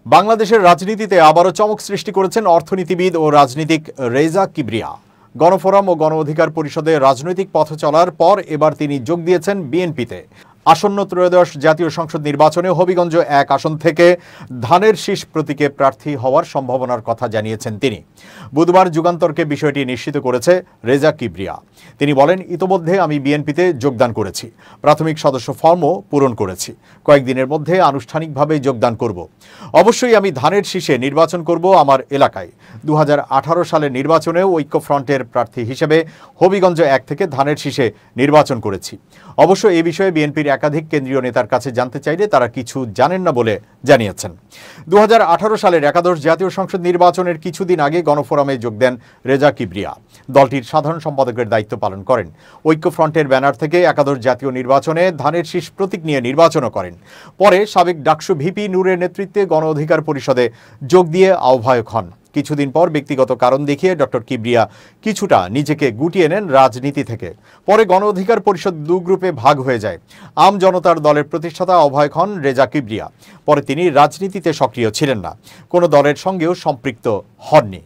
বাংলাদেশের রাজনীতিতে আবারও চমক সৃষ্টি করেছেন অর্থনীতিবিদ ও রাজনীতিক রেজা কিবরিয়া। গণফোরাম ও গণ অধিকার পরিষদে রাজনৈতিক পথ চলার পর এবার তিনি যোগ দিয়েছেন বিএনপিতে। আসন্ন ত্রয়োদশ জাতীয় সংসদ নির্বাচনে হবিগঞ্জ ১ আসন থেকে ধানের শীষ প্রতীকে প্রার্থী হওয়ার সম্ভাবনার কথা জানিয়েছেন তিনি। বুধবার যুগান্তরকে বিষয়টি নিশ্চিত করেছে রেজা কিবরিয়া। তিনি বলেন, ইতোমধ্যে আমি বিএনপিতে যোগদান করেছি, প্রাথমিক সদস্য ফর্মও পূরণ করেছি, কয়েকদিনের মধ্যে আনুষ্ঠানিকভাবে যোগদান করব। অবশ্যই আমি ধানের শীষে নির্বাচন করব আমার এলাকায়। ২০১৮ সালের নির্বাচনেও ঐক্যফ্রন্টের প্রার্থী হিসেবে হবিগঞ্জ ১ থেকে ধানের শীষে নির্বাচন করেছি। অবশ্য এ বিষয়ে বিএনপির একাধিক কেন্দ্রীয় নেতার কাছে জানতে চাইলে তারা কিছু জানেন না বলে জানিয়েছেন। ২০১৮ সালের একাদশ জাতীয় সংসদ নির্বাচনের কিছুদিন আগে গণফোরামে যোগ দেন রেজা কিবরিয়া। দলটির সাধারণ সম্পাদকের দায়িত্ব পালন করেন। ঐক্যফ্রন্টের ব্যানার থেকে একাদশ জাতীয় নির্বাচনে ধানের শীষ প্রতীক নিয়ে নির্বাচনও করেন। পরে সাবেক ডাকসু ভিপি নূরের নেতৃত্বে গণ অধিকার পরিষদে যোগ দিয়ে আহ্বায়ক হন। কিছুদিন পর ব্যক্তিগত কারণ দেখিয়ে ডক্টর কিবরিয়া কিছুটা নিজেকে গুটিয়ে নেন রাজনীতি থেকে। পরে গণ অধিকার পরিষদ ২ গ্রুপে ভাগ হয়ে যায়। আম জনতার দলের প্রতিষ্ঠাতা আহ্বায়ক হন রেজা কিবরিয়া। পরে তিনি রাজনীতিতে সক্রিয় ছিলেন না, কোনো দলের সঙ্গেও সম্পৃক্ত হননি।